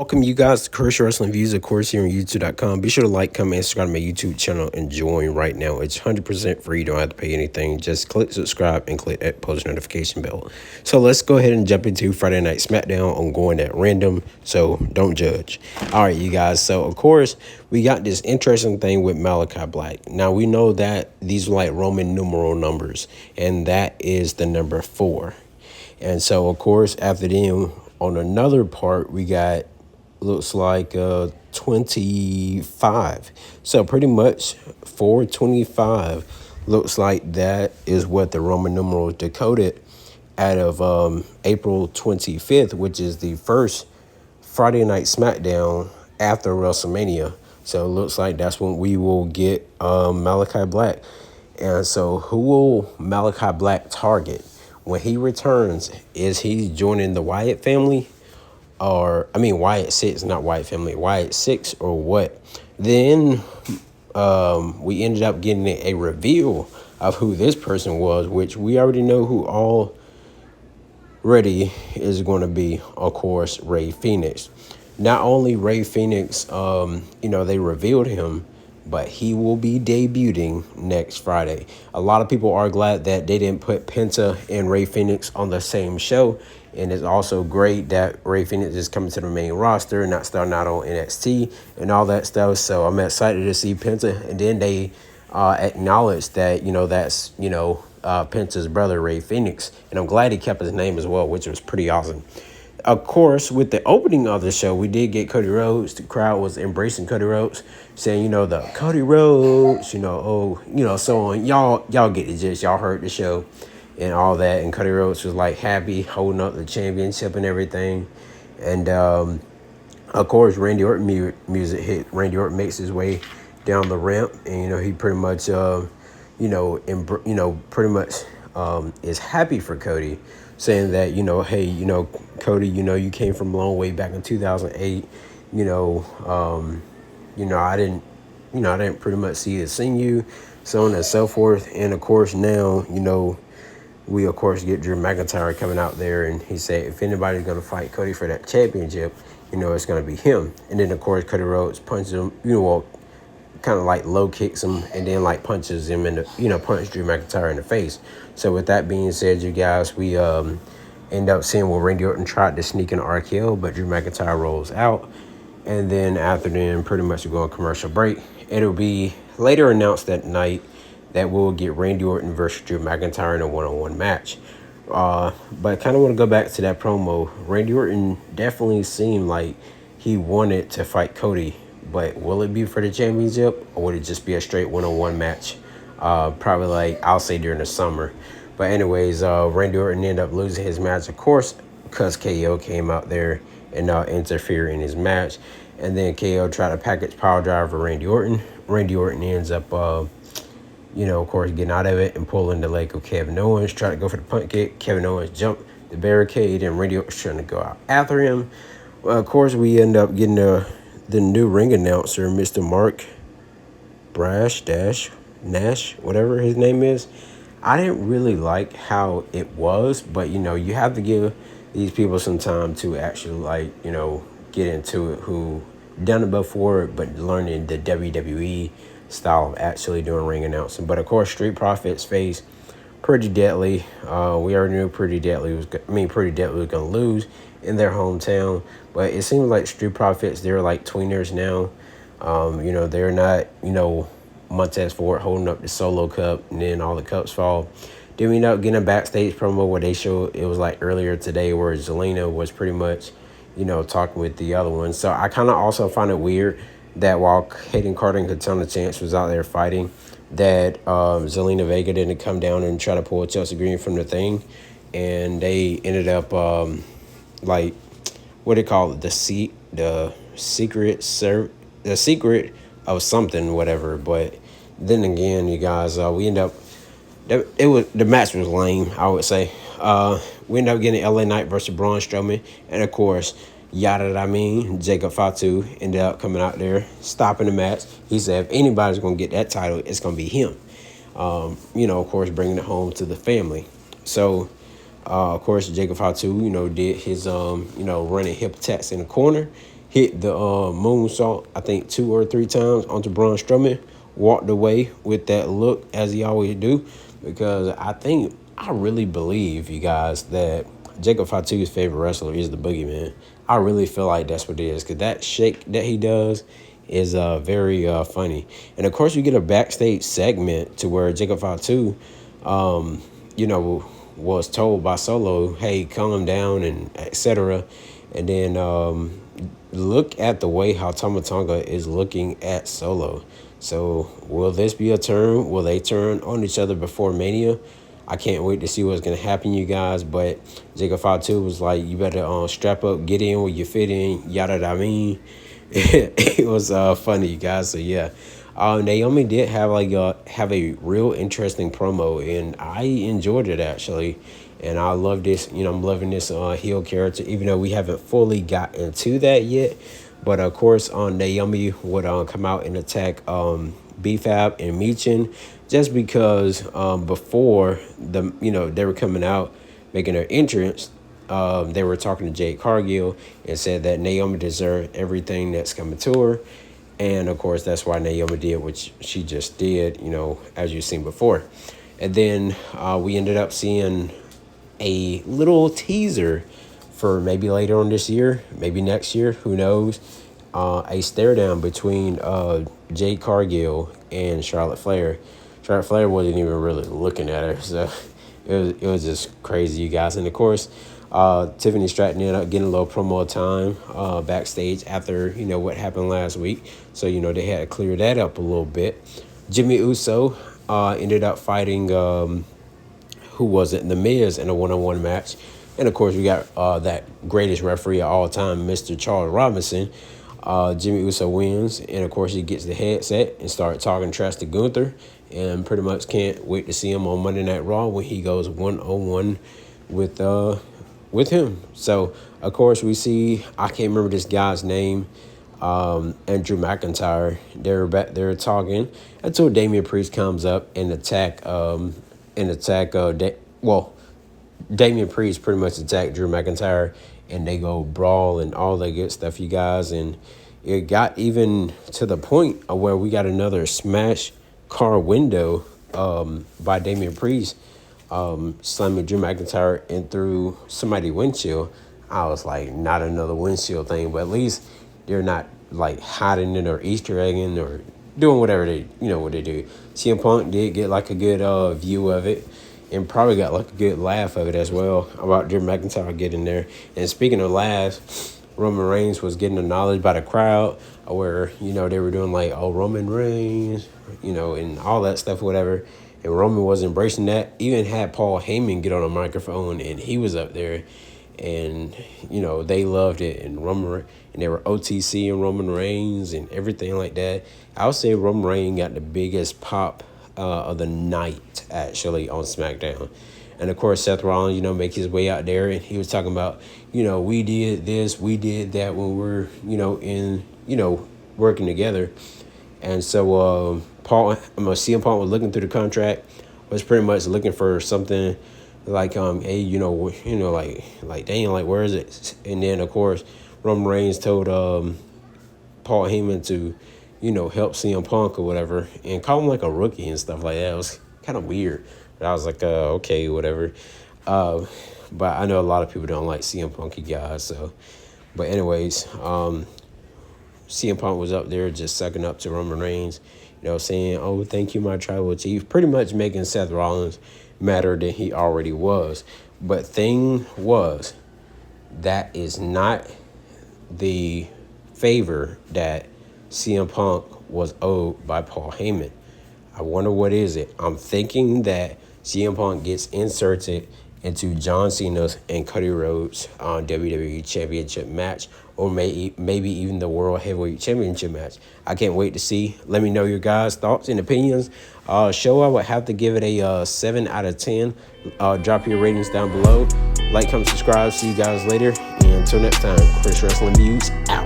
Welcome you guys to Commercial Wrestling Views, of course, here on YouTube.com. Be sure to like, comment, and subscribe to my YouTube channel and join right now. It's 100% free. You don't have to pay anything. Just click subscribe and click that post notification bell. So let's go ahead and jump into Friday Night SmackDown. I'm going at random, so don't judge. All right, you guys. So, of course, we got this interesting thing with Malachi Black. Now, we know that these are like Roman numeral numbers, and that is the number 4. And so, of course, after them, on another part, we got looks like 25. So pretty much 425 looks like that is what the Roman numeral decoded out of April 25th, which is the first Friday Night SmackDown after WrestleMania. So it looks like that's when we will get Malachi Black. And so who will Malachi Black target when he returns? Is he joining the Wyatt family? Or, I mean, Wyatt 6, not Wyatt family, Wyatt 6 or what? Then we ended up getting a reveal of who this person was, which we already know who already is going to be, of course, Rey FENIX. Not only Rey FENIX, they revealed him, but he will be debuting next Friday. A lot of people are glad that they didn't put Penta and Rey FENIX on the same show. And it's also great that Rey FENIX is coming to the main roster, not starting out on NXT and all that stuff. So I'm excited to see Penta. And then they acknowledged that, that's, Penta's brother, Rey FENIX. And I'm glad he kept his name as well, which was pretty awesome. Of course, with the opening of the show, we did get Cody Rhodes. The crowd was embracing Cody Rhodes, saying, the Cody Rhodes, so on. Y'all get the gist. Y'all heard the show and all that. And Cody Rhodes was like happy, holding up the championship and everything. And of course, Randy Orton music hit. Randy Orton makes his way down the ramp, and he pretty much, pretty much is happy for Cody, saying that hey, Cody, you came from a long way back in 2008. I didn't pretty much see you, so on and so forth. And of course now, we, of course, get Drew McIntyre coming out there, and he said if anybody's going to fight Cody for that championship, it's going to be him. And then, of course, Cody Rhodes punches him, kind of like low kicks him, and then like punches him in the, punch Drew McIntyre in the face. So with that being said, you guys, we end up seeing where Randy Orton tried to sneak an RKO, but Drew McIntyre rolls out. And then after then, pretty much we go on commercial break. It'll be later announced that night that we'll get Randy Orton versus Drew McIntyre in a one-on-one match. But I kind of want to go back to that promo. Randy Orton definitely seemed like he wanted to fight Cody, but will it be for the championship, or would it just be a straight one-on-one match? Probably like, I'll say during the summer. But anyways, Randy Orton ended up losing his match, of course, because KO came out there and interfered in his match. And then KO tried to package power drive for Randy Orton. Randy Orton ends up of course, getting out of it and pulling the leg of Kevin Owens, trying to go for the punt kick. Kevin Owens jumped the barricade, and Randy Orton's trying to go out after him. Well, of course, we end up getting the new ring announcer, Mr. Mark Nash, whatever his name is. I didn't really like how it was, but, you have to give these people some time to actually, get into it, who done it before, but learning the WWE style of actually doing ring announcing. But of course, Street Profits face Pretty Deadly. We already knew Pretty Deadly was going to lose in their hometown, but it seems like Street Profits, they're like tweeners now. They're not Montez Ford holding up the Solo Cup, and then all the cups fall. Then we end up getting a backstage promo where they showed, it was like earlier today, where Zelina was pretty much talking with the other one. So I kind of also find it weird that while Hayden Carter and Katana Chance was out there fighting, that Zelina Vega didn't come down and try to pull Chelsea Green from the thing, and they ended up what they call it, the secret of something, whatever. But then again, you guys, we end up, the match was lame, I would say. We end up getting LA Knight versus Braun Strowman, and of course, Jacob Fatu ended up coming out there, stopping the match. He said if anybody's going to get that title, it's going to be him. Of course, bringing it home to the family. So, of course, Jacob Fatu, did his, running hip attacks in the corner. hit the moonsault, I think 2 or 3 times onto Braun Strowman, walked away with that look as he always do, because I really believe, you guys, that Jacob Fatu's favorite wrestler is the Boogeyman. I really feel like that's what it is, because that shake that he does is very funny. And of course, you get a backstage segment to where Jacob Fatu, you know, was told by Solo, hey, calm down and etc. And then look at the way how Tama Tonga is looking at Solo. So will this be a turn? Will they turn on each other before Mania? I can't wait to see what's going to happen, you guys. But Jacob Fatu was like, you better strap up, get in where you fit in, yada da mean. It was funny, you guys. So yeah, Naomi did have have a real interesting promo, and I enjoyed it actually. And I love this. You know, I'm loving this heel character, even though we haven't fully got into that yet. But of course, Naomi would come out and attack B-Fab and Michin, just because before they were coming out making their entrance. They were talking to Jade Cargill and said that Naomi deserved everything that's coming to her. And, of course, that's why Naomi did what she just did, you know, as you've seen before. And then we ended up seeing a little teaser for maybe later on this year, maybe next year, who knows, a stare down between Jade Cargill and Charlotte Flair. Charlotte Flair wasn't even really looking at her, so it was just crazy, you guys. And, of course, Tiffany Stratton ended up getting a little promo time backstage after, you know, what happened last week. So, you know, they had to clear that up a little bit. Jimmy Uso ended up fighting, who was it? The Miz in a one-on-one match. And, of course, we got that greatest referee of all time, Mr. Charles Robinson. Jimmy Uso wins. And, of course, he gets the headset and starts talking trash to Gunther. And pretty much can't wait to see him on Monday Night Raw when he goes one-on-one with him. So, of course, we see, I can't remember this guy's name, Andrew McIntyre. They're back there talking until Damian Priest comes up and Damian Priest pretty much attacked Drew McIntyre, and they go brawl and all that good stuff, you guys. And it got even to the point of where we got another smash car window by Damian Priest, slamming Drew McIntyre in through somebody's windshield. I was like, not another windshield thing, but at least they're not like hiding it or Easter egging or doing whatever what they do. CM Punk did get like a good view of it, and probably got like a good laugh of it as well about Drew McIntyre getting there. And speaking of laughs, Roman Reigns was getting acknowledged by the crowd, where, you know, they were doing like, oh, Roman Reigns, you know, and all that stuff, whatever. And Roman was embracing that. Even had Paul Heyman get on a microphone, and he was up there, and, you know, they loved it. And they were OTC and Roman Reigns and everything like that. I would say Roman Reigns got the biggest pop of the night, actually, on SmackDown. And, of course, Seth Rollins, you know, make his way out there, and he was talking about, you know, we did this, we did that when we're, you know, working together. And so CM Punk was looking through the contract, was pretty much looking for something like, hey, like dang, like, where is it? And then, of course, Roman Reigns told Paul Heyman to, you know, help CM Punk or whatever, and call him like a rookie and stuff like that. It was kind of weird. But I was like, okay, whatever. But I know a lot of people don't like CM Punky guys. So, but anyways, CM Punk was up there just sucking up to Roman Reigns, you know, saying, oh, thank you, my tribal chief, pretty much making Seth Rollins madder than he already was. But thing was, that is not the favor that CM Punk was owed by Paul Heyman. I wonder what is it. I'm thinking that CM Punk gets inserted into John Cena's and Cody Rhodes' WWE Championship match, or maybe even the World Heavyweight Championship match. I can't wait to see. Let me know your guys' thoughts and opinions. Show I would have to give it a 7 out of 10. Drop your ratings down below. Like, comment, subscribe. See you guys later. And until next time, Chris Wrestling Views out.